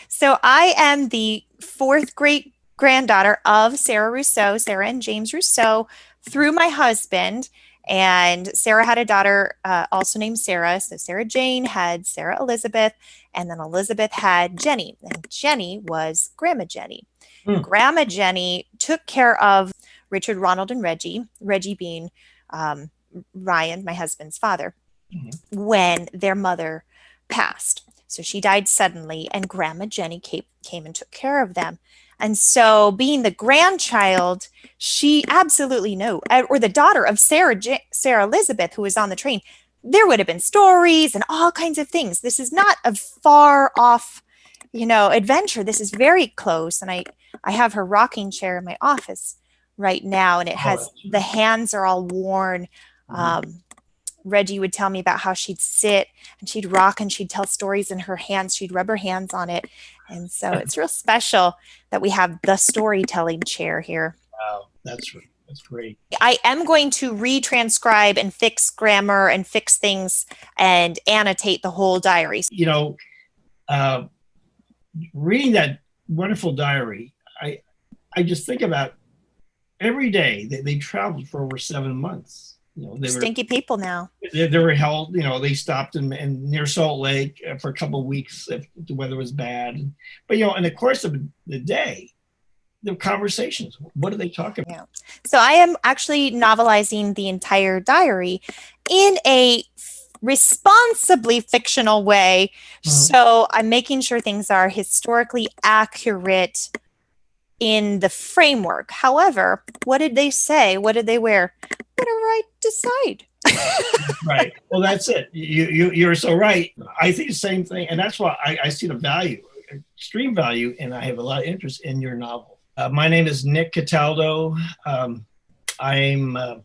So I am the fourth great granddaughter of Sarah Rousseau, Sarah and James Rousseau, through my husband. And Sarah had a daughter also named Sarah. So Sarah Jane had Sarah Elizabeth, and then Elizabeth had Jenny. And Jenny was Grandma Jenny. Grandma Jenny took care of Richard, Ronald, and Reggie, Reggie being Ryan, my husband's father, when their mother passed. So she died suddenly, and Grandma Jenny came and took care of them. And so, being the grandchild, she absolutely knew, or the daughter of Sarah Elizabeth, who was on the train, there would have been stories and all kinds of things. This is not a far off, adventure. This is very close. And I have her rocking chair in my office right now, and it has the hands are all worn. Reggie would tell me about how she'd sit and she'd rock and she'd tell stories in her hands. She'd rub her hands on it. And so it's real special that we have the storytelling chair here. Wow, that's great. I am going to retranscribe and fix grammar and fix things and annotate the whole diary. Reading that wonderful diary, I just think about every day they traveled for over 7 months. They Stinky people now. They were held, they stopped in near Salt Lake for a couple of weeks if the weather was bad. But, in the course of the day, the conversations, what are they talking about? Yeah. So I am actually novelizing the entire diary in a responsibly fictional way. So I'm making sure things are historically accurate in the framework. However, what did they say? What did they wear? Whatever I decide. Right. Well, that's it. You're so right. I think the same thing. And that's why I see the value, extreme value, and I have a lot of interest in your novel. My name is Nick Cataldo. I'm a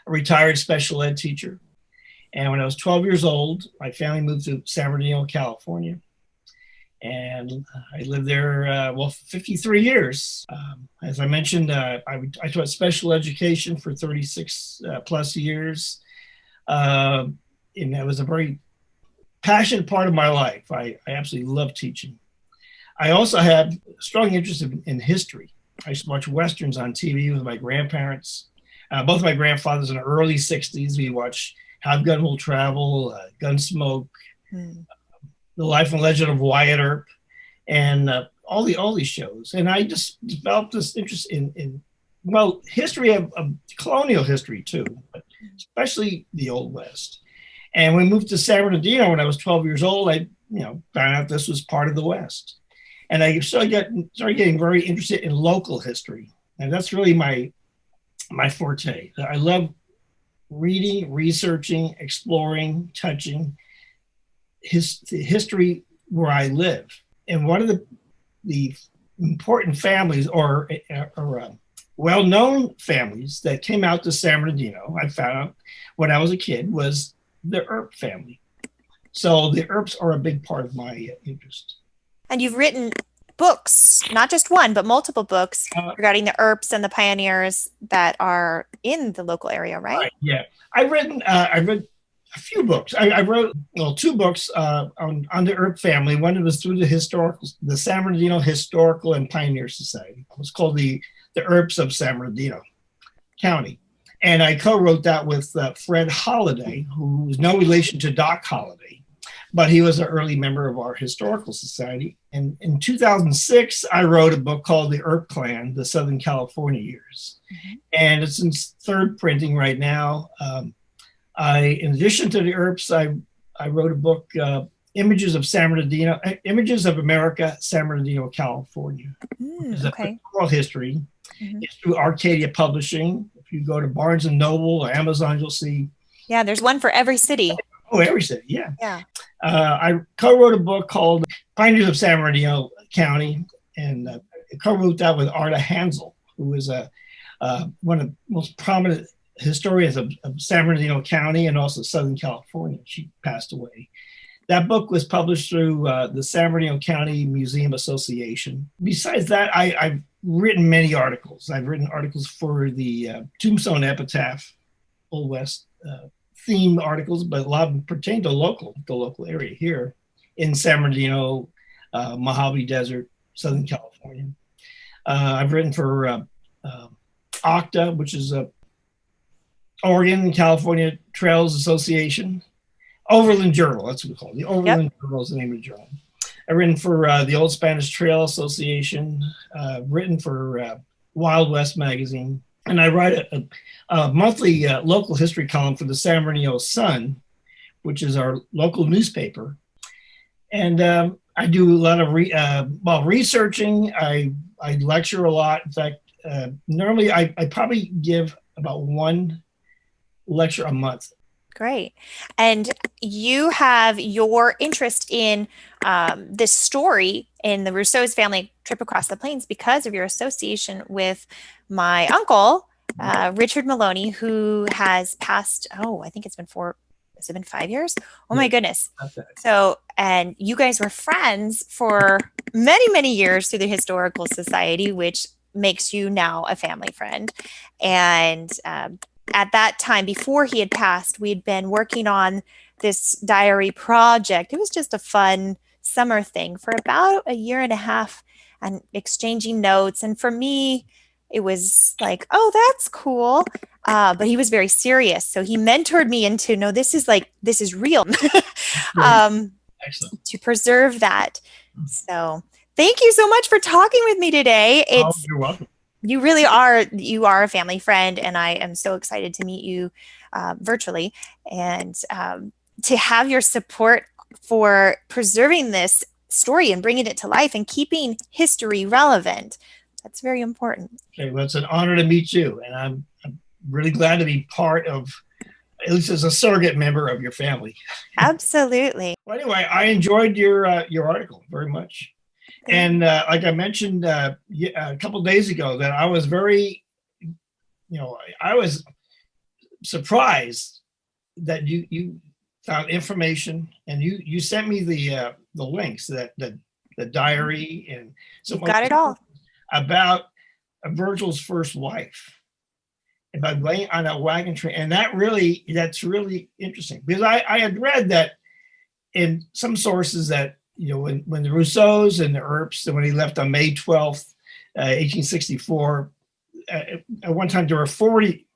retired special ed teacher. And when I was 12 years old, my family moved to San Bernardino, California. And I lived there, 53 years. As I mentioned, I taught special education for 36 plus years. And that was a very passionate part of my life. I absolutely love teaching. I also have a strong interest in history. I used to watch Westerns on TV with my grandparents. Both my grandfathers in the early 60s. We watched How Gun Will Travel, Gunsmoke, The Life and Legend of Wyatt Earp, and all these shows. And I just developed this interest in history of colonial history too, but especially the Old West. And when we moved to San Bernardino when I was 12 years old, I found out this was part of the West. And I started getting very interested in local history. And that's really my forte. I love reading, researching, exploring, touching history where I live. And one of the important families or well-known families that came out to San Bernardino, I found out when I was a kid, was the Earp family. So the Earps are a big part of my interest. And you've written books, not just one, but multiple books regarding the Earps and the pioneers that are in the local area, right? Yeah. I've read a few books. I wrote 2 books on the Earp family. One was through the San Bernardino Historical and Pioneer Society. It was called the Earps of San Bernardino County. And I co-wrote that with Fred Holliday, who was no relation to Doc Holliday, but he was an early member of our historical society. And in 2006, I wrote a book called The Earp Clan, The Southern California Years. And it's in 3rd printing right now. In addition to the Earps, I wrote a book, Images of America, San Bernardino, California. It's a oral history. It's through Arcadia Publishing. If you go to Barnes and Noble or Amazon, you'll see. Yeah, there's one for every city. Oh, every city, yeah. Yeah. I co-wrote a book called Pioneers of San Bernardino County, and I co-wrote that with Arda Hansel, who is one of the most prominent historians of San Bernardino County and also Southern California. She passed away. That book was published through the San Bernardino County Museum Association. Besides that, I've written many articles. I've written articles for the Tombstone Epitaph, Old West themed articles, but a lot of them pertain to the local area here in San Bernardino, Mojave Desert, Southern California. I've written for OCTA, which is a Oregon and California Trails Association. Overland Journal, that's what we call it. The Overland Journal is the name of the journal. I've written for the Old Spanish Trail Association, written for Wild West magazine, and I write a monthly local history column for the San Bernardino Sun, which is our local newspaper. And I do a lot of researching. I lecture a lot. In fact, normally I probably give about one lecture a month. Great. And you have your interest in this story in the Rousseau's family trip across the plains because of your association with my uncle, Richard Molony, who has passed, I think it's been has it been 5 years? Oh my goodness. Okay. So, and you guys were friends for many, many years through the Historical Society, which makes you now a family friend. And at that time, before he had passed, we'd been working on this diary project. It was just a fun summer thing for about a year and a half and exchanging notes. And for me, it was like, oh, that's cool. But he was very serious. So he mentored me into, no, this is real. Excellent. To preserve that. So thank you so much for talking with me today. You're welcome. You really are. You are a family friend, and I am so excited to meet you virtually and to have your support for preserving this story and bringing it to life and keeping history relevant. That's very important. Okay, well, it's an honor to meet you, and I'm really glad to be part of, at least as a surrogate member of your family. Absolutely. Well, anyway, I enjoyed your article very much. And like I mentioned a couple of days ago, that I was very, I was surprised that you found information, and you sent me the links, that the diary, and so you got it all about Virgil's first wife, about laying on a wagon train, and that's really interesting, because I had read that in some sources that, when the Rousseaus and the Earps, and when he left on May 12th, 1864, at one time there were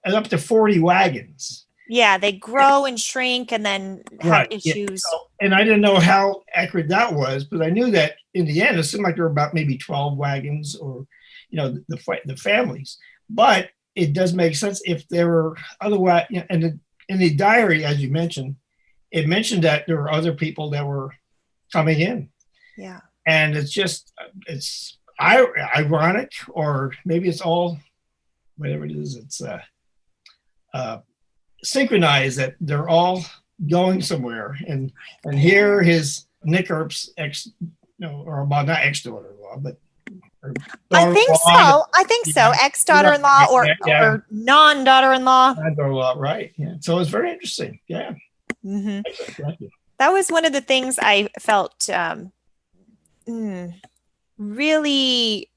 up to 40 wagons. Yeah, they grow and shrink and then have issues. Yeah. And I didn't know how accurate that was, but I knew that in the end, it seemed like there were about maybe 12 wagons, or, the families. But it does make sense if there were otherwise, and in the diary, as you mentioned, it mentioned that there were other people that were coming in. Yeah. And it's ironic, or maybe it's all, whatever it is, it's synchronized that they're all going somewhere. And here his Nick Earp's not ex-daughter-in-law, but I think so. Ex-daughter-in-law or non-daughter-in-law. Non-daughter-in-law, right. Yeah. So it's very interesting. Yeah. Mm-hmm. Thank you. That was one of the things I felt really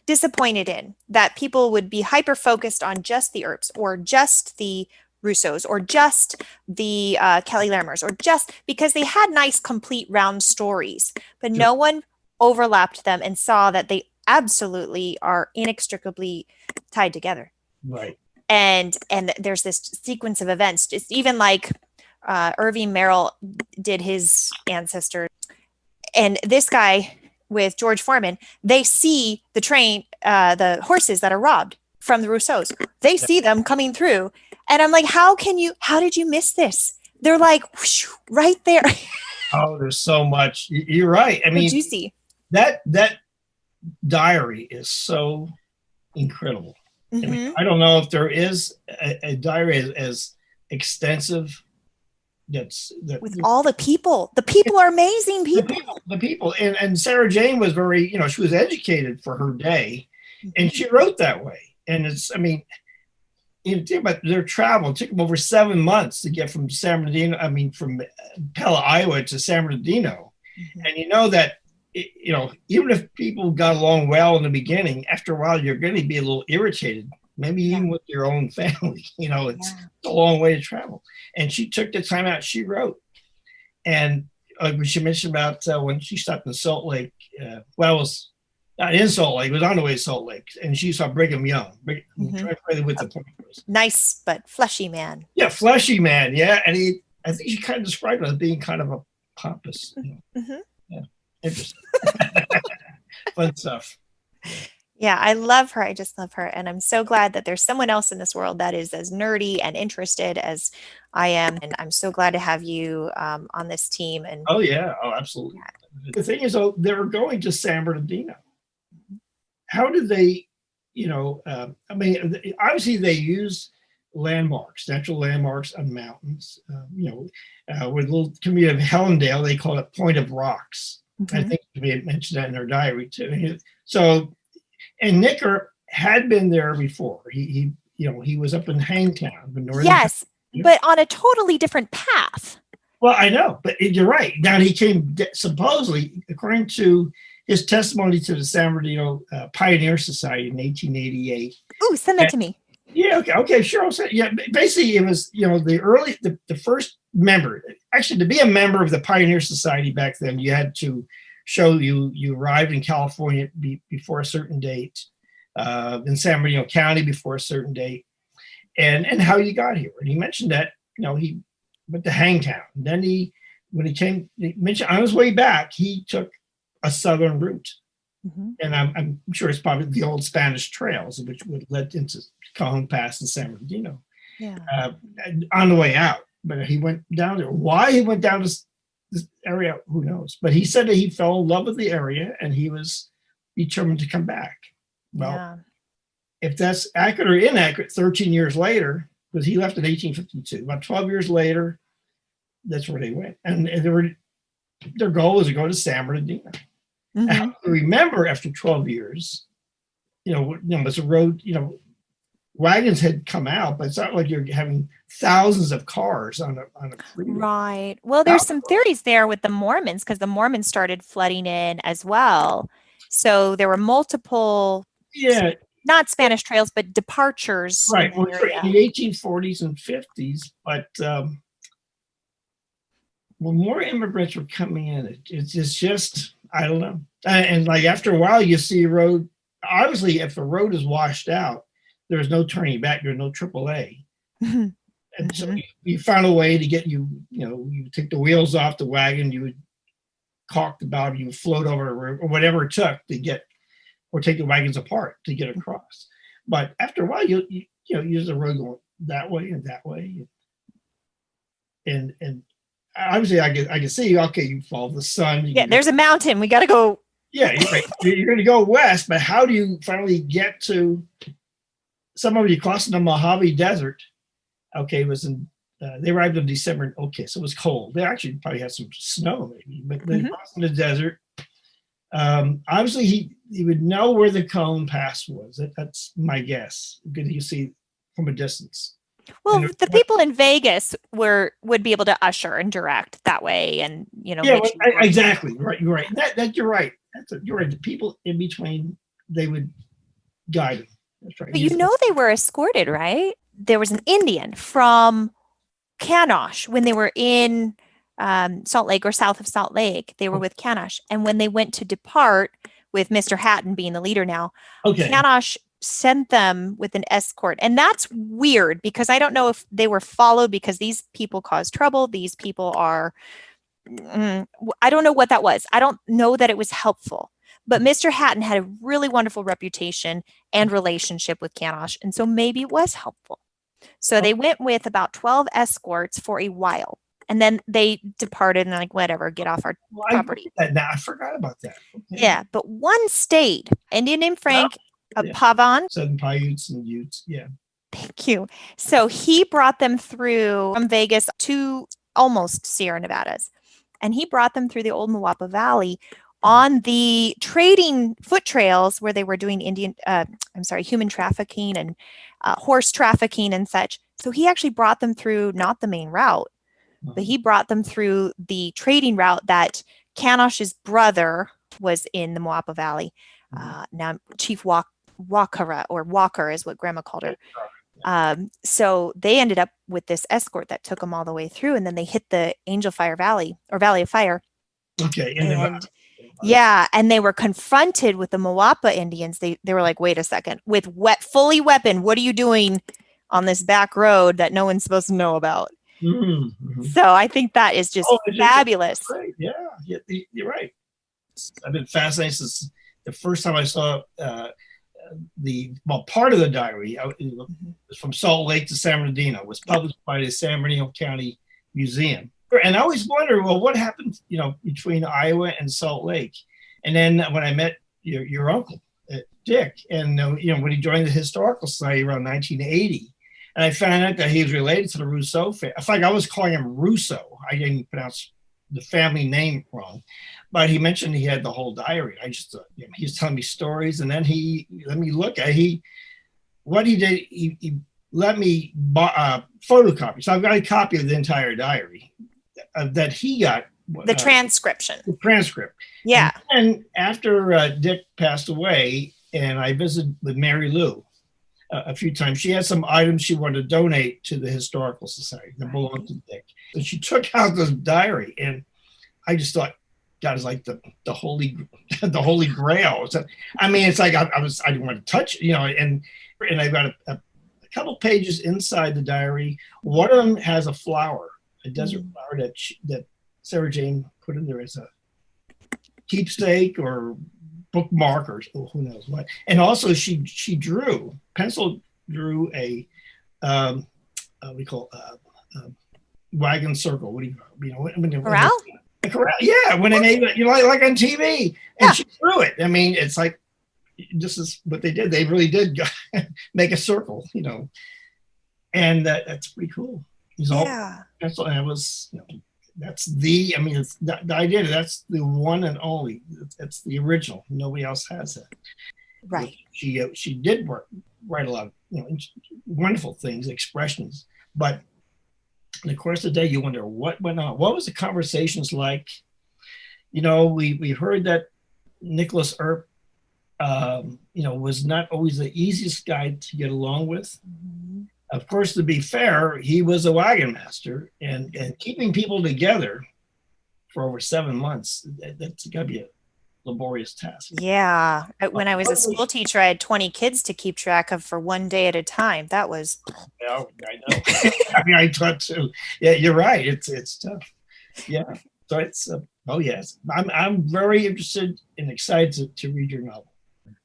disappointed in, that people would be hyper-focused on just the Earps, or just the Rousseaus, or just the Kelly Larimers, or just because they had nice, complete, round stories, but no one overlapped them and saw that they absolutely are inextricably tied together. Right. And there's this sequence of events, just even like Irving Merrill did his ancestor, and this guy with George Foreman, they see the train, the horses that are robbed from the Rousseaus. They see them coming through, and I'm like, how did you miss this? They're like whoosh, right there. Oh, there's so much. You're right. I mean, juicy. That diary is so incredible. Mm-hmm. I mean, I don't know if there is a diary as extensive. With all the people. The people are amazing people. The people. And Sarah Jane was very, she was educated for her day, and she wrote that way. And it's, I mean, you think about their travel. It took them over 7 months to get from from Pella, Iowa to San Bernardino. Mm-hmm. And you know that, even if people got along well in the beginning, after a while, you're going to be a little irritated, maybe even with your own family. It's a long way to travel. And she took the time out, she wrote. And she mentioned about when she stopped in Salt Lake. Well, it was not in Salt Lake. It was on the way to Salt Lake, and she saw Brigham Young. With the nice but fleshy man. Yeah, fleshy man. Yeah, and I think she kind of described him as being kind of a pompous. Yeah, interesting. Fun stuff. Yeah, I love her. I just love her. And I'm so glad that there's someone else in this world that is as nerdy and interested as I am. And I'm so glad to have you on this team. And oh, yeah. Oh, absolutely. Yeah. The thing is, though, they were going to San Bernardino. How did they, I mean, obviously they use landmarks, natural landmarks on mountains, with a little community of Hellendale, they call it Point of Rocks. I think we had mentioned that in our diary too. So, and Nick Earp had been there before. He was up in Hangtown, the northern. Yes, but on a totally different path. Well, I know, but you're right. Now he came supposedly, according to his testimony to the San Bernardino Pioneer Society in 1888. Ooh, send that to me. Yeah, okay, sure. I'll say, yeah, basically it was, the first member. Actually, to be a member of the Pioneer Society back then, you had to show you arrived in California before a certain date, in San Bernardino County before a certain date, and how you got here. And he mentioned that, he went to Hangtown. Then he mentioned on his way back, he took a southern route. And I'm sure it's probably the old Spanish trails, which would lead into Cajon Pass and San Bernardino. Yeah. On the way out. But he went down there. Why he went down to this area, who knows? But he said that he fell in love with the area and he was determined to come back. Well, if that's accurate or inaccurate, 13 years later, because he left in 1852, about 12 years later, that's where they went. And their goal was to go to San Bernardino. I remember after 12 years, it's a road, wagons had come out, but it's not like you're having thousands of cars on a freeway. Right. Well, there's some theories there with the Mormons, because the Mormons started flooding in as well. So there were multiple, not Spanish trails, but departures. Right. In the 1840s and 50s, but when more immigrants were coming in, it's just, I don't know. And like after a while, you see a road. Obviously, if a road is washed out, there's no turning back. There's no AAA. And so you found a way to get you take the wheels off the wagon, you would caulk the bottom, you would float over or whatever it took to get, or take the wagons apart to get across. But after a while, you use the road going that way and that way. And obviously, I can see, okay, you follow the sun. There's a mountain. We got to go. Yeah, you're going to go west, but how do you finally get to some of you crossing the Mojave Desert? Okay, it was they arrived in December. Okay, so it was cold. They actually probably had some snow, maybe, but they crossed in the desert. Obviously, he would know where the Cajon Pass was. That's my guess. Because you see from a distance. Well, the people in Vegas would be able to usher and direct that way, and exactly right. You're right. That you're right. You're right. The people in between, they would guide them. That's right. But they were escorted, right? There was an Indian from Canosh when they were in Salt Lake or south of Salt Lake. They were with Canosh, and when they went to depart, with Mr. Hatton being the leader now, Canosh sent them with an escort. And that's weird, because I don't know if they were followed because these people caused trouble. These people are, I don't know what that was. I don't know that it was helpful. But Mr. Hatton had a really wonderful reputation and relationship with Canosh. And so maybe it was helpful. So they went with about 12 escorts for a while. And then they departed and whatever, get off our property. I forgot about that. Okay. Yeah, but one stayed. Indian named Frank. Pavan. Southern Paiutes and Utes, yeah. Thank you. So he brought them through from Vegas to almost Sierra Nevadas. And he brought them through the old Moapa Valley on the trading foot trails where they were doing human trafficking and horse trafficking and such. So he actually brought them through not the main route, but he brought them through the trading route that Canosh's brother was in the Moapa Valley. Now Chief Walker is what Grandma called her. So they ended up with this escort that took them all the way through, and then they hit the Angel Fire Valley or Valley of Fire, Okay, in Nevada. And yeah, and they were confronted with the Moapa Indians. They were like, wait a second, with fully weapon, what are you doing on this back road that no one's supposed to know about? Mm-hmm. So I think that is just fabulous. Great. Yeah, you're right. I've been fascinated since the first time I saw part of the diary. It was from Salt Lake to San Bernardino. It was published by the San Bernardino County Museum. And I always wondered, well, what happened, between Iowa and Salt Lake? And then when I met your uncle, Dick, and when he joined the Historical Society around 1980, and I found out that he was related to the Rousseau family. In fact, I was calling him Rousseau. I didn't pronounce the family name wrong, but he mentioned he had the whole diary. I just thought, he was telling me stories, and then he let me look at what he did. He let me photocopy. So I've got a copy of the entire diary that he got. The transcription. The transcript. Yeah. And after Dick passed away, and I visited with Mary Lou a few times, she had some items she wanted to donate to the Historical Society that belonged to Dick. And she took out this diary, and I just thought, God, is like the holy grail. I mean, it's like I didn't want to touch, and I've got a couple pages inside the diary. One of them has a flower, a desert flower that Sarah Jane put in there as a keepsake or bookmark or who knows what. And also she pencil drew a we call wagon circle. What do you corral? A corral, yeah. When they made it, like on TV, and she drew it. I mean, it's like this is what they did. They really did make a circle, and that's pretty cool. That's what I was. That's the idea. That's the one and only. That's the original. Nobody else has that. Right. She did write a lot of wonderful things, expressions, but in the course of the day, you wonder what went on. What was the conversations like? We heard that Nicholas Earp, was not always the easiest guy to get along with. Mm-hmm. Of course, to be fair, he was a wagon master, and keeping people together for over 7 months, that's got to be a laborious task. Yeah. When I was a school teacher, I had 20 kids to keep track of for one day at a time. That was... Yeah, I know. I mean, I taught too. Yeah, you're right. It's tough. Yeah. So it's, yes. I'm very interested and excited to read your novel.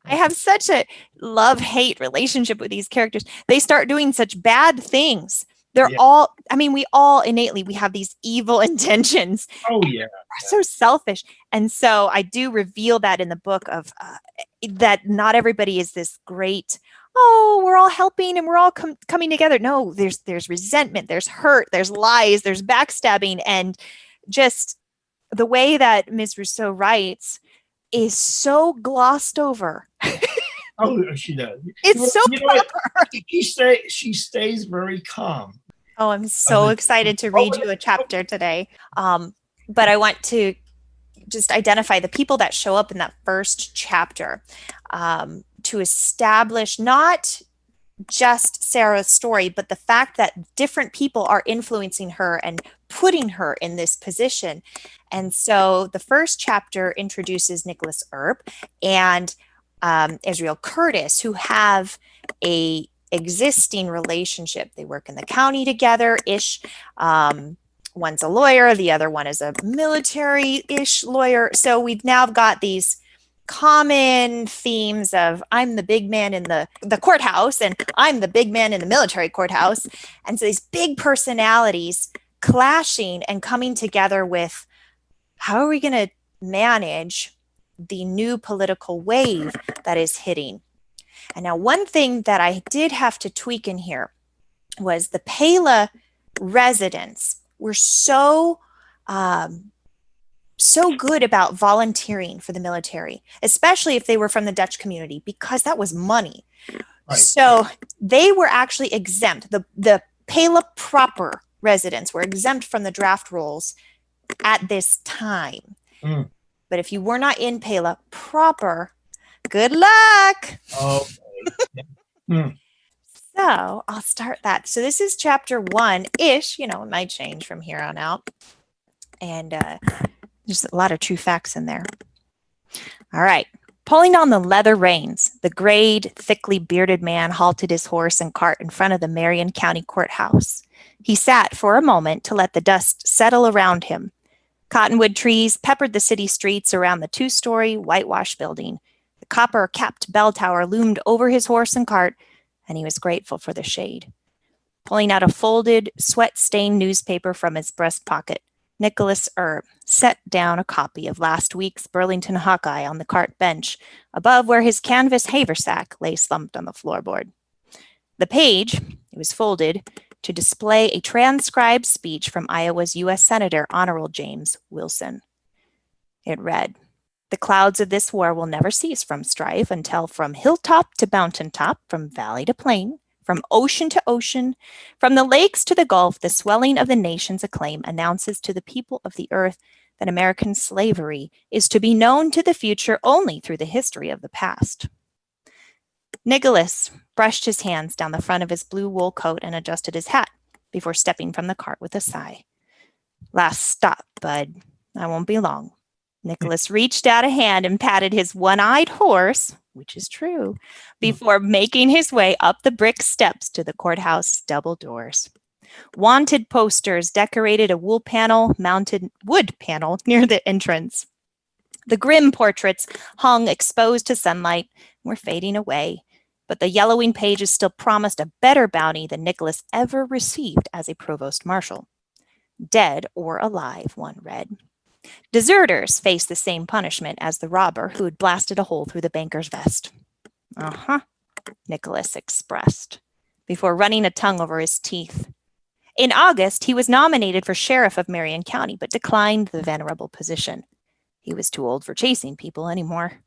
I have such a love-hate relationship with these characters. They start doing such bad things. They're all, we all innately, we have these evil intentions. Oh, yeah. We're so selfish. And so I do reveal that in the book of that not everybody is this great, we're all helping and we're all coming together. No, there's resentment, there's hurt, there's lies, there's backstabbing. And just the way that Ms. Rousseau writes is so glossed over. Oh, she does. It's so proper. She stays very calm. Oh, I'm so excited to read you a chapter today. But I want to just identify the people that show up in that first chapter to establish not just Sarah's story, but the fact that different people are influencing her and putting her in this position. And so the first chapter introduces Nicholas Earp and Israel Curtis, who have a existing relationship. They work in the county together-ish. One's a lawyer, the other one is a military-ish lawyer. So we've now got these common themes of I'm the big man in the courthouse and I'm the big man in the military courthouse. And so these big personalities clashing and coming together with how are we going to manage the new political wave that is hitting. And now one thing that I did have to tweak in here was the Pella residents were so good about volunteering for the military, especially if they were from the Dutch community, because that was money. Right. So they were actually exempt. The Pella proper residents were exempt from the draft rolls at this time. Mm. But if you were not in Pella proper, good luck. Okay. Mm. So I'll start that. So this is chapter 1-ish, it might change from here on out. And There's a lot of true facts in there. All right. Pulling on the leather reins, the grayed, thickly bearded man halted his horse and cart in front of the Marion County Courthouse. He sat for a moment to let the dust settle around him. Cottonwood trees peppered the city streets around the two-story whitewash building. The copper-capped bell tower loomed over his horse and cart, and he was grateful for the shade. Pulling out a folded, sweat-stained newspaper from his breast pocket, Nicholas Earp set down a copy of last week's Burlington Hawkeye on the cart bench, above where his canvas haversack lay slumped on the floorboard. The page, it was folded, to display a transcribed speech from Iowa's U.S. Senator Honorable James Wilson. It read, "The clouds of this war will never cease from strife until from hilltop to mountaintop, from valley to plain, from ocean to ocean, from the lakes to the Gulf, the swelling of the nation's acclaim announces to the people of the earth that American slavery is to be known to the future only through the history of the past." Nicholas brushed his hands down the front of his blue wool coat and adjusted his hat before stepping from the cart with a sigh. "Last stop, bud. I won't be long." Nicholas reached out a hand and patted his one-eyed horse, which is true, before making his way up the brick steps to the courthouse double doors. Wanted posters decorated a wood panel near the entrance. The grim portraits hung exposed to sunlight and were fading away, but the yellowing pages still promised a better bounty than Nicholas ever received as a provost marshal. Dead or alive, one read. Deserters faced the same punishment as the robber who had blasted a hole through the banker's vest. Nicholas expressed, before running a tongue over his teeth. In August, he was nominated for sheriff of Marion County, but declined the venerable position. He was too old for chasing people anymore.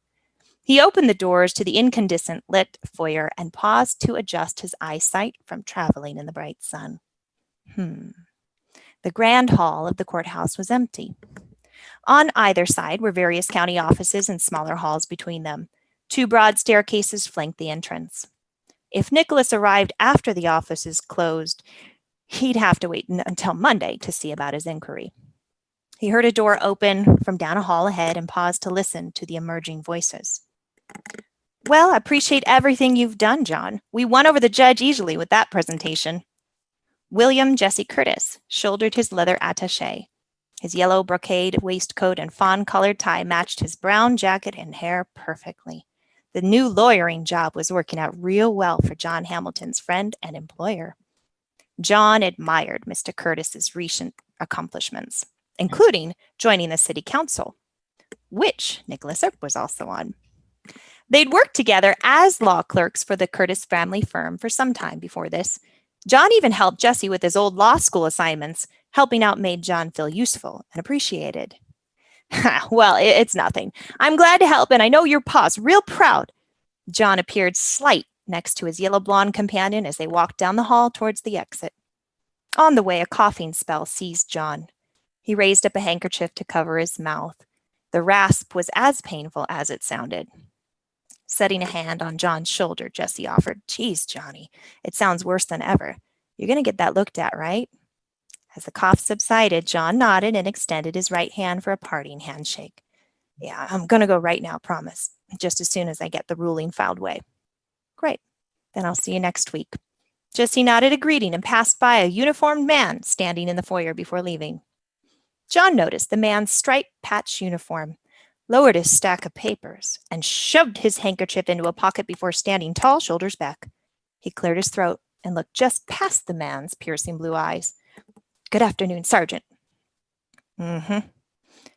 He opened the doors to the incandescent lit foyer and paused to adjust his eyesight from traveling in the bright sun. The grand hall of the courthouse was empty. On either side were various county offices and smaller halls between them. Two broad staircases flanked the entrance. If Nicholas arrived after the offices closed, he'd have to wait until Monday to see about his inquiry. He heard a door open from down a hall ahead and paused to listen to the emerging voices. "Well, I appreciate everything you've done, John. We won over the judge easily with that presentation." William Jesse Curtis shouldered his leather attaché. His yellow brocade waistcoat and fawn-colored tie matched his brown jacket and hair perfectly. The new lawyering job was working out real well for John Hamilton's friend and employer. John admired Mr. Curtis's recent accomplishments, including joining the city council, which Nicholas Earp was also on. They'd worked together as law clerks for the Curtis family firm for some time before this. John even helped Jesse with his old law school assignments. Helping out made John feel useful and appreciated. "Well, it's nothing. I'm glad to help, and I know your pa's real proud." John appeared slight next to his yellow-blonde companion as they walked down the hall towards the exit. On the way, a coughing spell seized John. He raised up a handkerchief to cover his mouth. The rasp was as painful as it sounded. Setting a hand on John's shoulder, Jesse offered, "Geez, Johnny, it sounds worse than ever. You're going to get that looked at, right?" As the cough subsided, John nodded and extended his right hand for a parting handshake. "Yeah, I'm going to go right now, promise, just as soon as I get the ruling filed away." "Great. Then I'll see you next week." Jesse nodded a greeting and passed by a uniformed man standing in the foyer before leaving. John noticed the man's stripe-patched uniform, lowered his stack of papers, and shoved his handkerchief into a pocket before standing tall, shoulders back. He cleared his throat and looked just past the man's piercing blue eyes. "Good afternoon, Sergeant."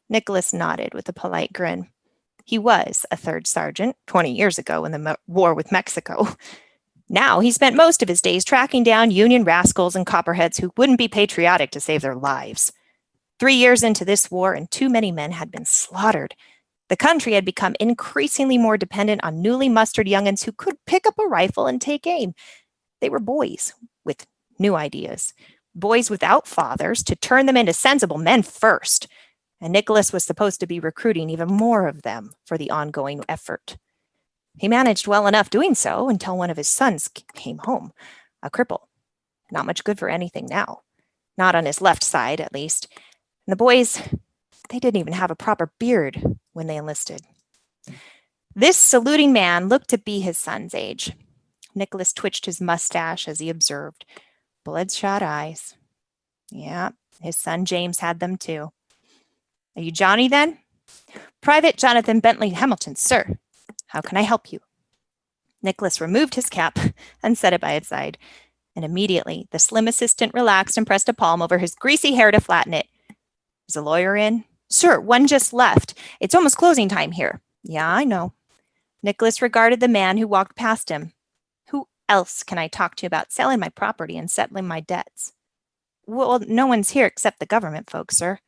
Nicholas nodded with a polite grin. He was a third sergeant 20 years ago in the war with Mexico. Now he spent most of his days tracking down Union rascals and copperheads who wouldn't be patriotic to save their lives. 3 years into this war, and too many men had been slaughtered. The country had become increasingly more dependent on newly mustered young'uns who could pick up a rifle and take aim. They were boys with new ideas, boys without fathers, to turn them into sensible men first. And Nicholas was supposed to be recruiting even more of them for the ongoing effort. He managed well enough doing so until one of his sons came home, a cripple. Not much good for anything now. Not on his left side, at least. And the boys, They didn't even have a proper beard when they enlisted. This saluting man looked to be his son's age. Nicholas twitched his mustache as he observed. Bloodshot eyes. Yeah, his son James had them too. Are you Johnny then? Private Jonathan Bentley Hamilton, sir. How can I help you? Nicholas removed his cap and set it by his side, and immediately the slim assistant relaxed and pressed a palm over his greasy hair to flatten it. Is a lawyer in? Sir, one just left. It's almost closing time here. Yeah, I know. Nicholas regarded the man who walked past him. Who else can I talk to about selling my property and settling my debts? Well, no one's here except the government folks, sir.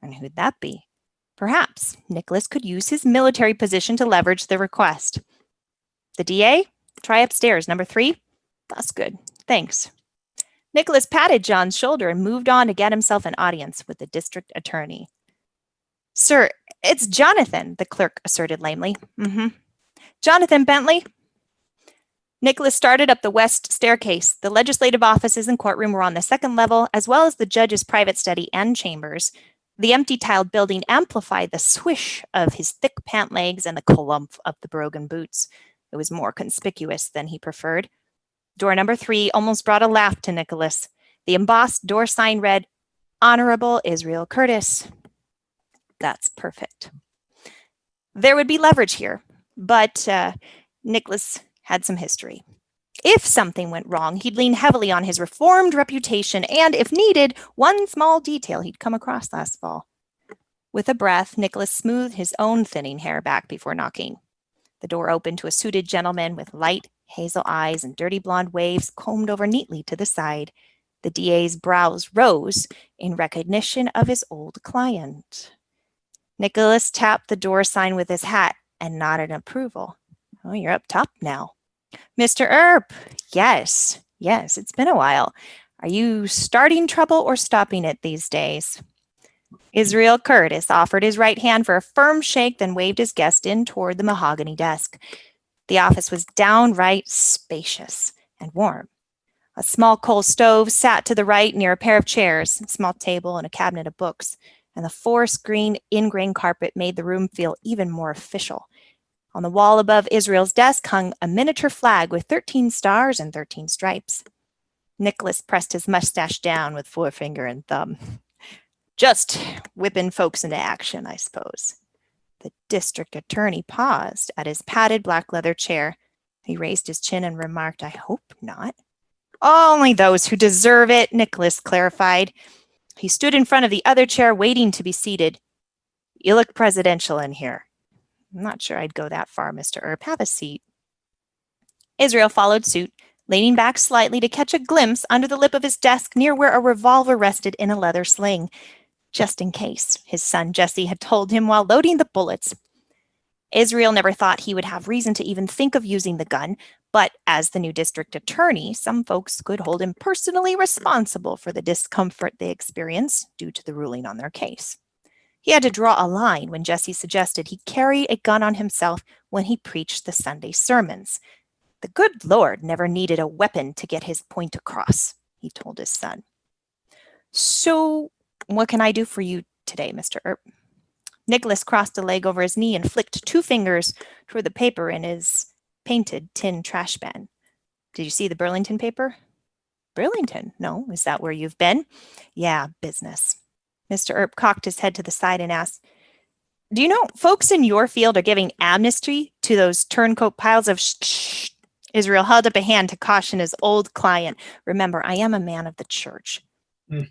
And who'd that be? Perhaps Nicholas could use his military position to leverage the request. The DA? Try upstairs, number 3. That's good. Thanks. Nicholas patted John's shoulder and moved on to get himself an audience with the district attorney. Sir, it's Jonathan, the clerk asserted lamely. Jonathan Bentley? Nicholas started up the west staircase. The legislative offices and courtroom were on the 2nd level, as well as the judge's private study and chambers. The empty tiled building amplified the swish of his thick pant legs and the clump of the brogan boots. It was more conspicuous than he preferred. Door number 3 almost brought a laugh to Nicholas. The embossed door sign read, Honorable Israel Curtis. That's perfect. There would be leverage here, but Nicholas had some history. If something went wrong, he'd lean heavily on his reformed reputation and, if needed, one small detail he'd come across last fall. With a breath, Nicholas smoothed his own thinning hair back before knocking. The door opened to a suited gentleman with light hazel eyes and dirty blonde waves combed over neatly to the side. The DA's brows rose in recognition of his old client. Nicholas tapped the door sign with his hat and nodded in approval. Oh, you're up top now. Mr. Earp. Yes, it's been a while. Are you starting trouble or stopping it these days? Israel Curtis offered his right hand for a firm shake, then waved his guest in toward the mahogany desk. The office was downright spacious and warm. A small coal stove sat to the right near a pair of chairs, a small table, and a cabinet of books, and the forest green ingrain carpet made the room feel even more official. On the wall above Israel's desk hung a miniature flag with 13 stars and 13 stripes. Nicholas pressed his mustache down with forefinger and thumb. Just whipping folks into action, I suppose. The district attorney paused at his padded black leather chair. He raised his chin and remarked, I hope not. Only those who deserve it, Nicholas clarified. He stood in front of the other chair, waiting to be seated. You look presidential in here. I'm not sure I'd go that far, Mr. Earp. Have a seat. Israel followed suit, leaning back slightly to catch a glimpse under the lip of his desk near where a revolver rested in a leather sling, just in case, his son Jesse had told him while loading the bullets. Israel never thought he would have reason to even think of using the gun, but as the new district attorney, some folks could hold him personally responsible for the discomfort they experienced due to the ruling on their case. He had to draw a line when Jesse suggested he carry a gun on himself when he preached the Sunday sermons. The good Lord never needed a weapon to get his point across, he told his son. So, what can I do for you today, Mr. Earp? Nicholas crossed a leg over his knee and flicked 2 fingers toward the paper in his painted tin trash bin. Did you see the Burlington paper? Burlington? No, is that where you've been? Yeah, business. Mr. Earp cocked his head to the side and asked, do you know folks in your field are giving amnesty to those turncoat piles of shh? Israel held up a hand to caution his old client. Remember, I am a man of the church.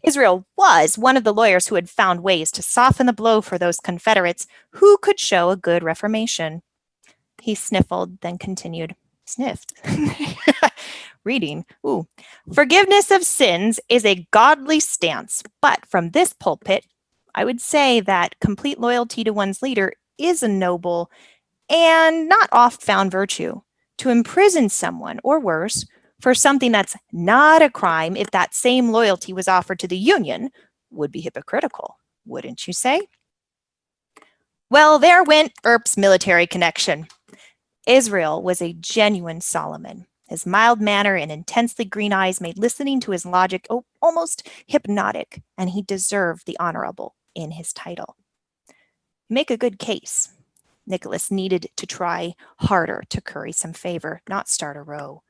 Israel was one of the lawyers who had found ways to soften the blow for those Confederates who could show a good reformation. He sniffled, then continued. Sniffed. Reading. Ooh. Forgiveness of sins is a godly stance, but from this pulpit, I would say that complete loyalty to one's leader is a noble and not oft-found virtue. To imprison someone, or worse, for something that's not a crime if that same loyalty was offered to the Union would be hypocritical, wouldn't you say? Well, there went Earp's military connection. Israel was a genuine Solomon. His mild manner and intensely green eyes made listening to his logic almost hypnotic, and he deserved the honorable in his title. Make a good case. Nicholas needed to try harder to curry some favor, not start a row.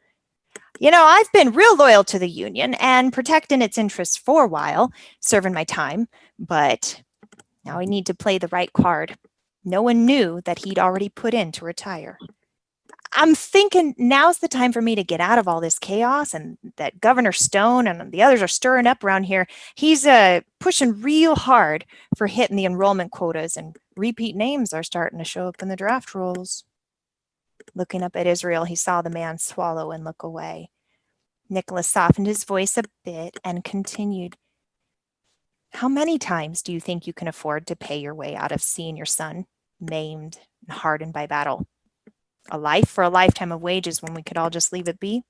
I've been real loyal to the Union and protecting its interests for a while, serving my time, but now I need to play the right card. No one knew that he'd already put in to retire. I'm thinking now's the time for me to get out of all this chaos, and that Governor Stone and the others are stirring up around here. He's pushing real hard for hitting the enrollment quotas, and repeat names are starting to show up in the draft rolls. Looking up at Israel, he saw the man swallow and look away. Nicholas softened his voice a bit and continued. How many times do you think you can afford to pay your way out of seeing your son maimed and hardened by battle? A life for a lifetime of wages when we could all just leave it be?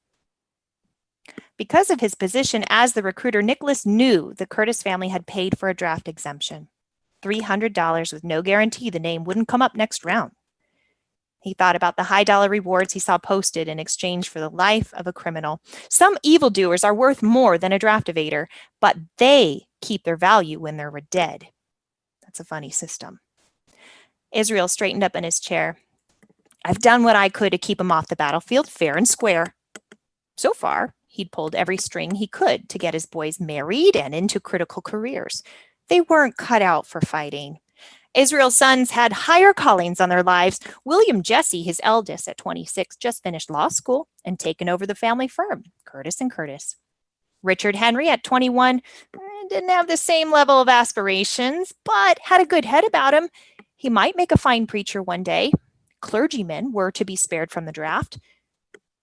Because of his position as the recruiter, Nicholas knew the Curtis family had paid for a draft exemption. $300 with no guarantee the name wouldn't come up next round. He thought about the high dollar rewards he saw posted in exchange for the life of a criminal. Some evildoers are worth more than a draft evader, but they keep their value when they're dead. That's a funny system. Israel straightened up in his chair. I've done what I could to keep him off the battlefield, fair and square. So far, he'd pulled every string he could to get his boys married and into critical careers. They weren't cut out for fighting. Israel's sons had higher callings on their lives. William Jesse, his eldest at 26, just finished law school and taken over the family firm, Curtis & Curtis. Richard Henry at 21 didn't have the same level of aspirations, but had a good head about him. He might make a fine preacher one day. Clergymen were to be spared from the draft,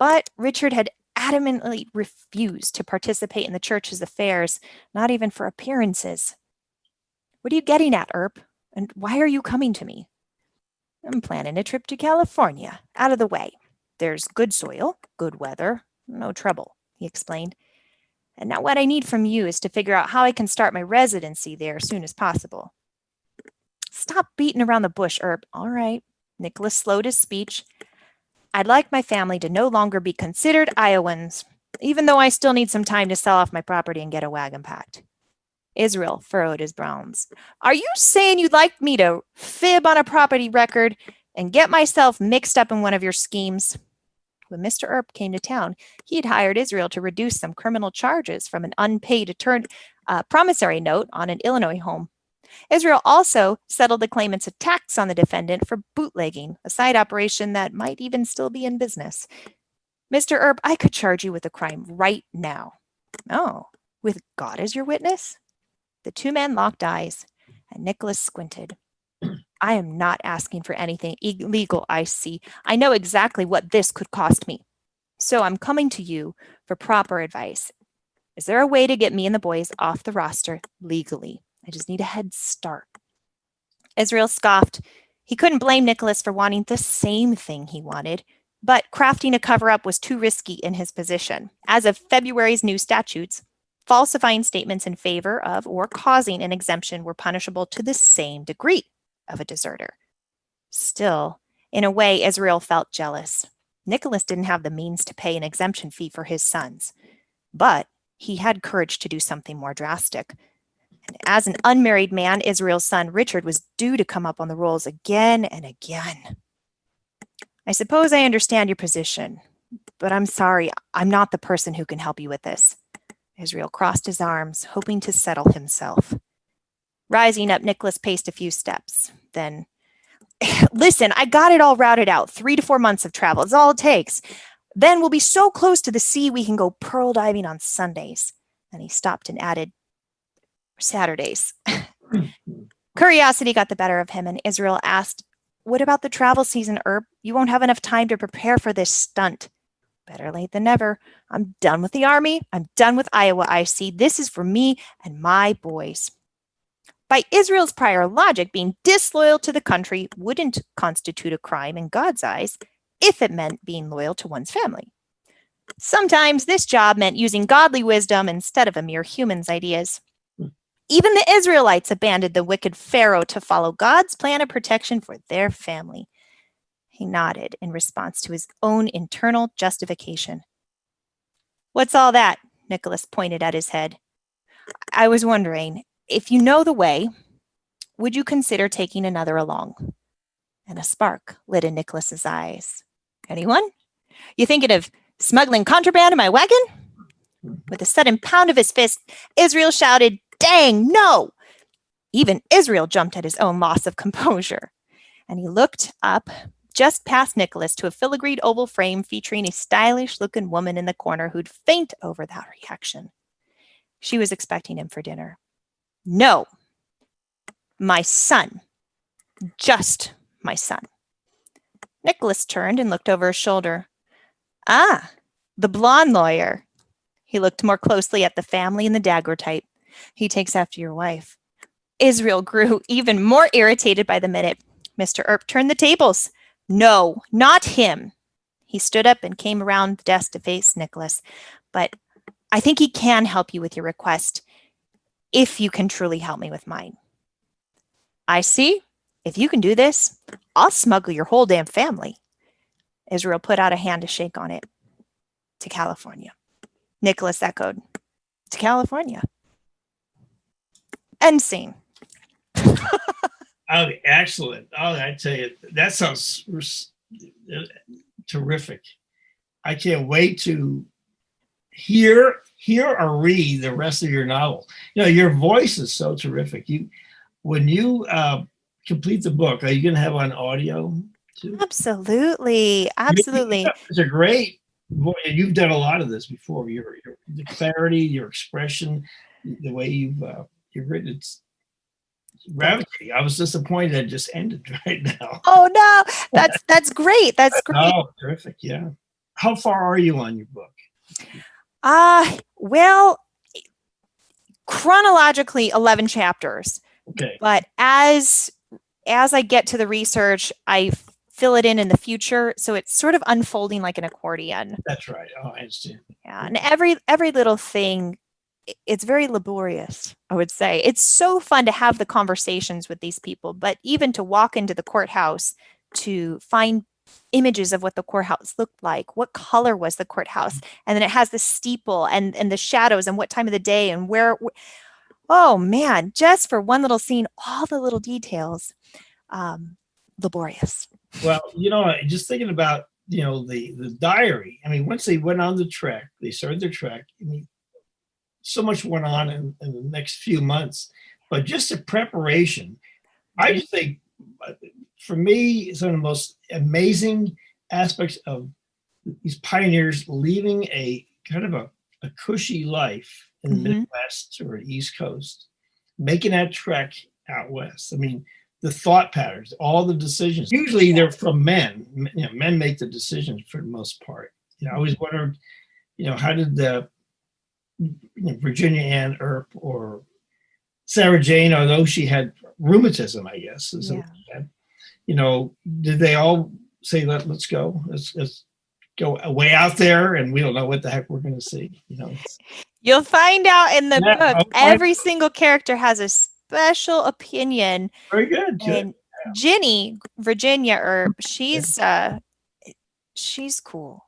but Richard had adamantly refused to participate in the church's affairs, not even for appearances. What are you getting at, Earp? And why are you coming to me? I'm planning a trip to California, out of the way. There's good soil, good weather, no trouble, he explained. And now what I need from you is to figure out how I can start my residency there as soon as possible. Stop beating around the bush, Earp. All right. Nicholas slowed his speech. I'd like my family to no longer be considered Iowans, even though I still need some time to sell off my property and get a wagon packed. Israel furrowed his brows. Are you saying you'd like me to fib on a property record and get myself mixed up in one of your schemes? When Mr. Earp came to town, he had hired Israel to reduce some criminal charges from an unpaid promissory note on an Illinois home. Israel also settled the claimant's tax on the defendant for bootlegging, a side operation that might even still be in business. Mr. Earp, I could charge you with a crime right now. Oh, with God as your witness? The two men locked eyes, and Nicholas squinted. I am not asking for anything illegal, I see. I know exactly what this could cost me. So I'm coming to you for proper advice. Is there a way to get me and the boys off the roster legally? I just need a head start. Israel scoffed. He couldn't blame Nicholas for wanting the same thing he wanted, but crafting a cover-up was too risky in his position. As of February's new statutes, falsifying statements in favor of or causing an exemption were punishable to the same degree of a deserter. Still, in a way, Israel felt jealous. Nicholas didn't have the means to pay an exemption fee for his sons, but he had courage to do something more drastic. And as an unmarried man, Israel's son Richard was due to come up on the rolls again and again. I suppose I understand your position, but I'm sorry, I'm not the person who can help you with this. Israel crossed his arms, hoping to settle himself. Rising up, Nicholas paced a few steps. Then, listen, I got it all routed out. 3 to 4 months of travel is all it takes. Then we'll be so close to the sea we can go pearl diving on Sundays. And he stopped and added, Saturdays. Curiosity got the better of him, and Israel asked, what about the travel season, Earp? You won't have enough time to prepare for this stunt. Better late than never. I'm done with the Army. I'm done with Iowa, I see. This is for me and my boys. By Israel's prior logic, being disloyal to the country wouldn't constitute a crime in God's eyes if it meant being loyal to one's family. Sometimes this job meant using godly wisdom instead of a mere human's ideas. Even the Israelites abandoned the wicked Pharaoh to follow God's plan of protection for their family. He nodded in response to his own internal justification. What's all that? Nicholas pointed at his head. I was wondering, if you know the way, would you consider taking another along? And a spark lit in Nicholas's eyes. Anyone? You thinking of smuggling contraband in my wagon? With a sudden pound of his fist, Israel shouted, "Dang, no!" Even Israel jumped at his own loss of composure. And he looked up just past Nicholas to a filigreed oval frame featuring a stylish-looking woman in the corner who'd faint over that reaction. She was expecting him for dinner. "No, my son. Just my son." Nicholas turned and looked over his shoulder. "Ah, the blonde lawyer." He looked more closely at the family and the daguerreotype. "He takes after your wife." Israel grew even more irritated by the minute. Mr. Earp turned the tables. "No, not him." He stood up and came around the desk to face Nicholas. "But I think he can help you with your request, if you can truly help me with mine." "I see. If you can do this, I'll smuggle your whole damn family." Israel put out a hand to shake on it. "To California." Nicholas echoed. "To California." End scene. Oh, excellent. Oh, I tell you, that sounds terrific. I can't wait to hear or read the rest of your novel. You know, your voice is so terrific. When you complete the book, are you going to have on audio too? Absolutely. Absolutely. It's a great voice. You've done a lot of this before. The clarity, your expression, the way you've written, it's ravishing. I was disappointed it just ended right now. Oh no, that's great. That's great. Oh, terrific. Yeah. How far are you on your book? Well, chronologically 11 chapters. Okay. But as I get to the research, I fill it in the future, so it's sort of unfolding like an accordion. That's right. Oh, I understand. Yeah, and every little thing, it's very laborious, I would say. It's so fun to have the conversations with these people, but even to walk into the courthouse to find images of what the courthouse looked like, what color was the courthouse, and then it has the steeple and the shadows and what time of the day and where. Oh man, just for one little scene, all the little details, laborious. Well, you know, just thinking about, you know, the diary. I mean, once they went on the trek, they started their trek. I mean, so much went on in the next few months, but just the preparation, I just think, for me, some of the most amazing aspects of these pioneers leaving a kind of a cushy life in the Midwest or East Coast, making that trek out west. I mean, the thought patterns, all the decisions. Usually they're from men. You know, men make the decisions for the most part. You know, I always wondered, you know, how did Virginia Ann Earp or Sarah Jane, although she had rheumatism, I guess, you know, did they all say, let's go, let's go way out there, and we don't know what the heck we're going to see? You know, you'll find out in the book. Every single character has a special opinion. Very good. And Ginny, Virginia Earp, she's cool.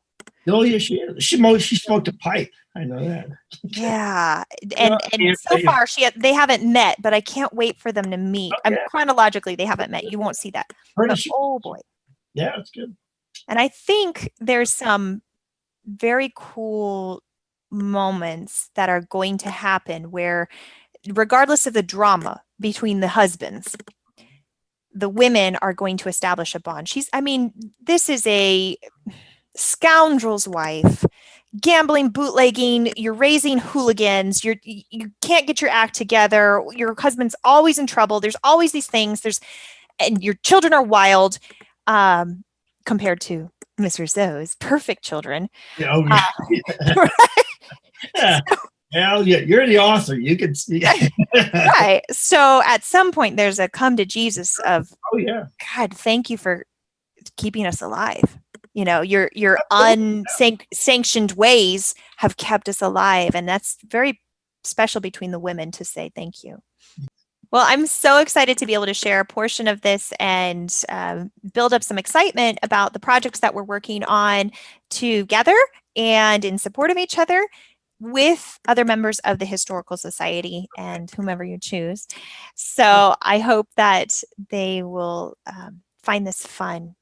Oh yeah, she is. She smoked a pipe. I know that. Yeah, and so far they haven't met, but I can't wait for them to meet. Okay. Chronologically, they haven't met. You won't see that. But, oh boy. Yeah, that's good. And I think there's some very cool moments that are going to happen where, regardless of the drama between the husbands, the women are going to establish a bond. This is a scoundrel's wife, gambling, bootlegging, you're raising hooligans, you can't get your act together, your husband's always in trouble, there's always these things, and your children are wild, compared to Miss Rousseau's perfect children. Yeah, right? Yeah. Well, yeah, you're the author. You can see. Right. So at some point, there's a come to Jesus of, oh yeah, God, thank you for keeping us alive. You know, your unsanctioned ways have kept us alive, and that's very special between the women to say thank you. Well, I'm so excited to be able to share a portion of this and build up some excitement about the projects that we're working on together and in support of each other. with other members of the Historical Society and whomever you choose. So I hope that they will find this fun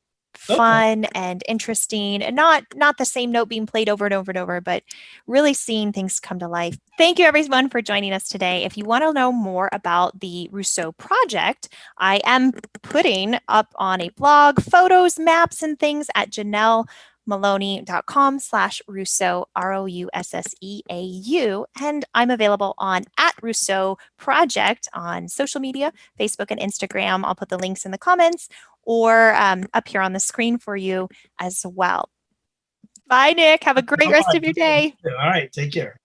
and interesting, and not the same note being played over and over and over, but really seeing things come to life. Thank you everyone for joining us today. If you want to know more about the Rousseau Project, I am putting up on a blog photos, maps, and things at janellemolony.com/Rousseau, ROUSSEAU. And I'm available on @Rousseau Project on social media, Facebook and Instagram. I'll put the links in the comments or up here on the screen for you as well. Bye, Nick. Have a great rest of your day. All right. Take care.